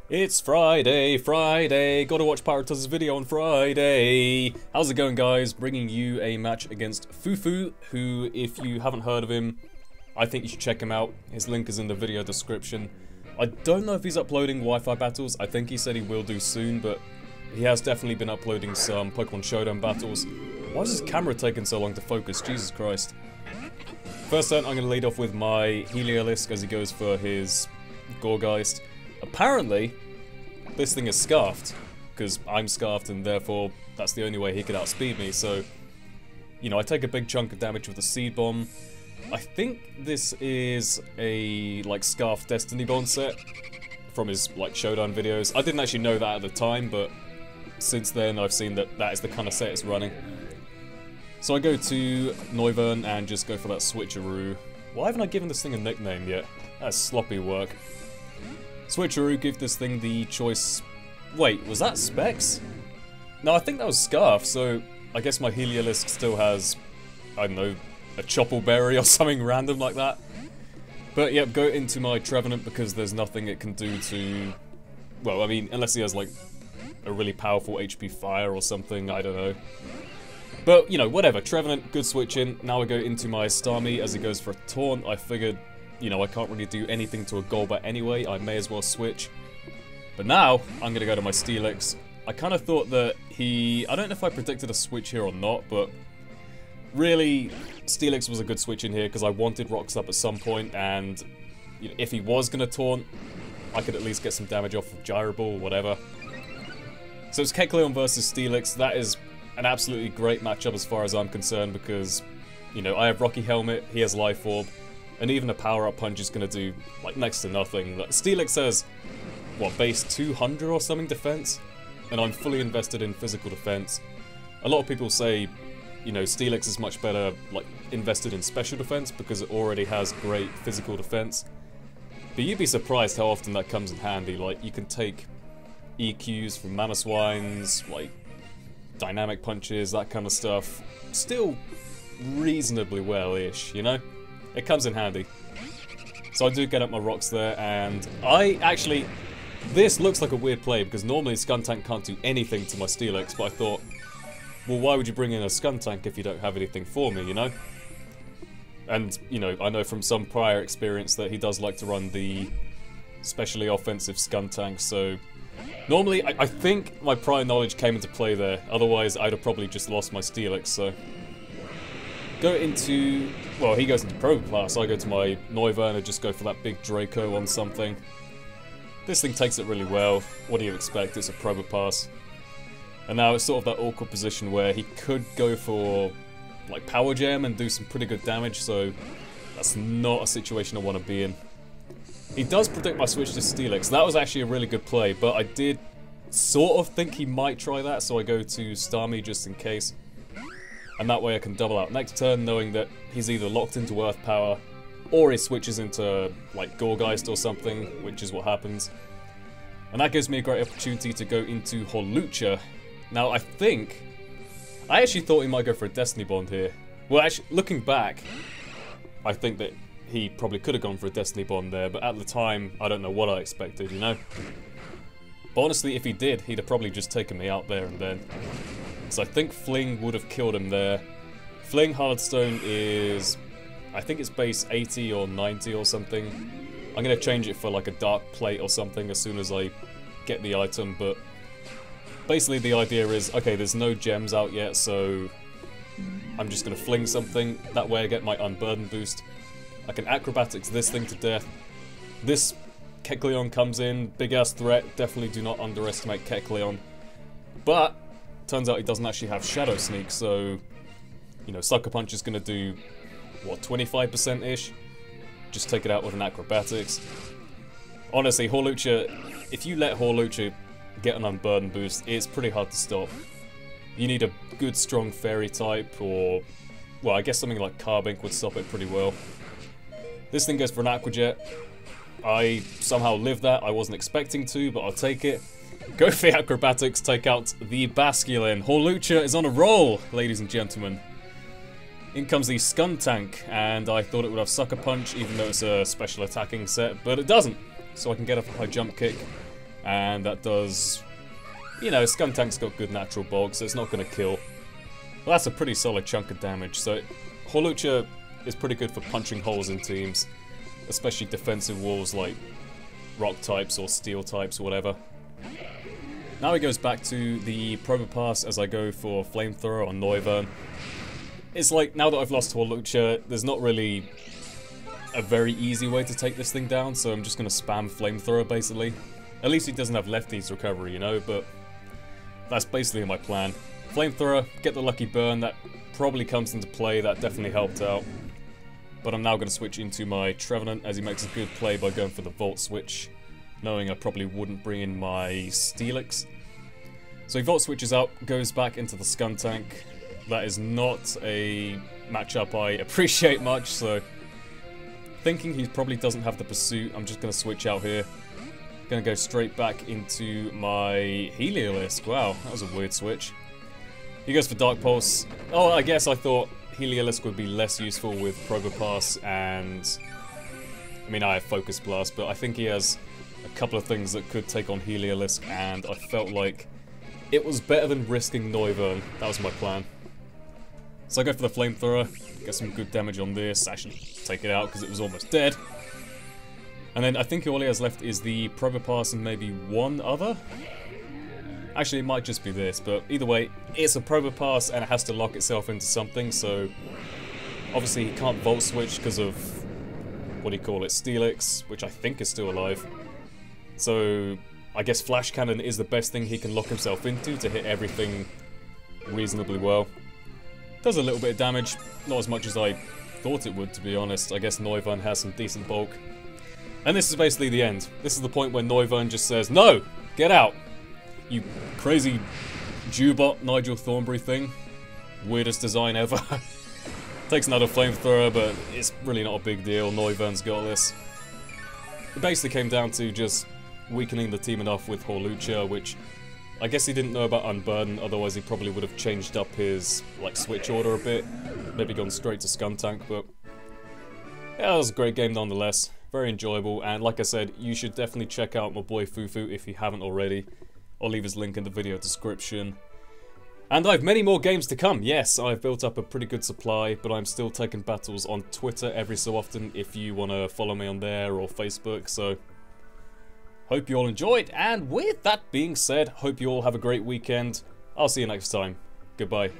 It's Friday, gotta watch Pyrotoz's video on Friday. How's it going, guys? Bringing you a match against FooFoo, who, if you haven't heard of him, I think you should check him out. His link is in the video description. I don't know if he's uploading Wi-Fi battles. I think he said he will do soon, but he has definitely been uploading some Pokemon Showdown battles. Why is his camera taking so long to focus? Jesus Christ. First turn, I'm gonna lead off with my Heliolisk as he goes for his Gorgeist. Apparently, this thing is scarfed, because I'm scarfed and therefore that's the only way he could outspeed me, so, you know, I take a big chunk of damage with the Seed Bomb. I think this is a, like, Scarf Destiny Bond set from his, like, Showdown videos. I didn't actually know that at the time, but since then I've seen that that is the kind of set it's running. So I go to Noivern and just go for that switcheroo. Why haven't I given this thing a nickname yet? That's sloppy work. Switcheroo, give this thing the choice... Wait, was that Specs? No, I think that was Scarf, so I guess my Heliolisk still has, I don't know, a Choppleberry or something random like that. But yeah, go into my Trevenant because there's nothing it can do to... Well, I mean, unless he has like a really powerful HP Fire or something, I don't know. But, you know, whatever, Trevenant, good switch in. Now I go into my Starmie as he goes for a Taunt. I figured, you know, I can't really do anything to a Golbat anyway, I may as well switch. But now, I'm gonna go to my Steelix. I kind of thought that I don't know if I predicted a switch here or not, but really, Steelix was a good switch in here because I wanted Rocks up at some point, and you know, if he was gonna Taunt, I could at least get some damage off of Gyro Ball or whatever. So it's Kecleon versus Steelix. That is an absolutely great matchup as far as I'm concerned because, you know, I have Rocky Helmet, he has Life Orb, and even a power-up punch is going to do, like, next to nothing. Like, Steelix has, what, base 200 or something defense? And I'm fully invested in physical defense. A lot of people say, you know, Steelix is much better, like, invested in special defense because it already has great physical defense. But you'd be surprised how often that comes in handy. Like, you can take EQs from Mamoswines, like, dynamic punches, that kind of stuff. Still reasonably well-ish, you know? It comes in handy. So I do get up my rocks there, and this looks like a weird play, because normally Skuntank can't do anything to my Steelix, but I thought, well, why would you bring in a Skuntank if you don't have anything for me, you know? And, you know, I know from some prior experience that he does like to run the specially offensive Skuntank, so normally, I think my prior knowledge came into play there, otherwise I'd have probably just lost my Steelix, so... Go into... Well, he goes into Probopass, so I go to my Noivern and just go for that big Draco on something. This thing takes it really well. What do you expect? It's a Probopass. And now it's sort of that awkward position where he could go for, like, Power Gem and do some pretty good damage, so that's not a situation I want to be in. He does predict my switch to Steelix. That was actually a really good play, but I did sort of think he might try that, so I go to Starmie just in case. And that way I can double out next turn, knowing that he's either locked into Earth Power, or he switches into, like, Gorgeist or something, which is what happens. And that gives me a great opportunity to go into Hawlucha. Now, I actually thought he might go for a Destiny Bond here. Well, actually, looking back, I think that he probably could have gone for a Destiny Bond there, but at the time, I don't know what I expected, you know? But honestly, if he did, he'd have probably just taken me out there and then. So I think Fling would have killed him there. Fling Hardstone is... I think it's base 80 or 90 or something. I'm going to change it for like a Dark Plate or something as soon as I get the item, but... Basically the idea is, okay, there's no gems out yet, so... I'm just going to fling something. That way I get my Unburden boost. I can Acrobatics this thing to death. This Kecleon comes in, big-ass threat. Definitely do not underestimate Kecleon. But... turns out he doesn't actually have Shadow Sneak, so, you know, Sucker Punch is going to do, what, 25%-ish? Just take it out with an Acrobatics. Honestly, Hawlucha, if you let Hawlucha get an Unburden boost, it's pretty hard to stop. You need a good, strong Fairy type, or, well, I guess something like Carbink would stop it pretty well. This thing goes for an Aqua Jet. I somehow lived that, I wasn't expecting to, but I'll take it. Go for Acrobatics, take out the Basculin. Hawlucha is on a roll, ladies and gentlemen. In comes the Skuntank, and I thought it would have Sucker Punch, even though it's a special attacking set, but it doesn't. So I can get up a high jump kick, and that does, you know, Skuntank's got good natural bulk, so it's not going to kill. Well, that's a pretty solid chunk of damage, so Hawlucha is pretty good for punching holes in teams, especially defensive walls like rock types or steel types or whatever. Now he goes back to the Probopass as I go for Flamethrower on Noivern. It's like, now that I've lost Hawlucha, there's not really a very easy way to take this thing down, so I'm just going to spam Flamethrower basically. At least he doesn't have Lefty's recovery, you know, but that's basically my plan. Flamethrower, get the lucky burn, that probably comes into play, that definitely helped out. But I'm now going to switch into my Trevenant as he makes a good play by going for the Volt Switch, knowing I probably wouldn't bring in my Steelix. So he Volt Switches out, goes back into the Skuntank. That is not a matchup I appreciate much, so thinking he probably doesn't have the Pursuit, I'm just going to switch out here. Going to go straight back into my Heliolisk. Wow, that was a weird switch. He goes for Dark Pulse. Oh, I guess I thought Heliolisk would be less useful with Probopass and... I mean, I have Focus Blast, but I think he has a couple of things that could take on Heliolisk, and I felt like it was better than risking Noivern. That was my plan. So I go for the Flamethrower, get some good damage on this, actually take it out because it was almost dead. And then I think all he has left is the Probopass and maybe one other? Actually, it might just be this, but either way, it's a Probopass and it has to lock itself into something, so obviously he can't Volt Switch because of, what do you call it, Steelix, which I think is still alive. So I guess Flash Cannon is the best thing he can lock himself into to hit everything reasonably well. Does a little bit of damage, not as much as I thought it would, to be honest. I guess Noivern has some decent bulk. And this is basically the end. This is the point where Noivern just says, "No! Get out! You crazy Jubot Nigel Thornberry thing. Weirdest design ever." Takes another Flamethrower, but it's really not a big deal. Noivern's got this. It basically came down to just weakening the team enough with Hawlucha, which I guess he didn't know about Unburden, otherwise he probably would have changed up his like switch order a bit. Maybe gone straight to Skuntank, but yeah, it was a great game nonetheless. Very enjoyable, and like I said, you should definitely check out my boy FooFoo if you haven't already. I'll leave his link in the video description. And I have many more games to come. Yes, I've built up a pretty good supply, but I'm still taking battles on Twitter every so often if you want to follow me on there or Facebook, so hope you all enjoyed, and with that being said, hope you all have a great weekend. I'll see you next time. Goodbye.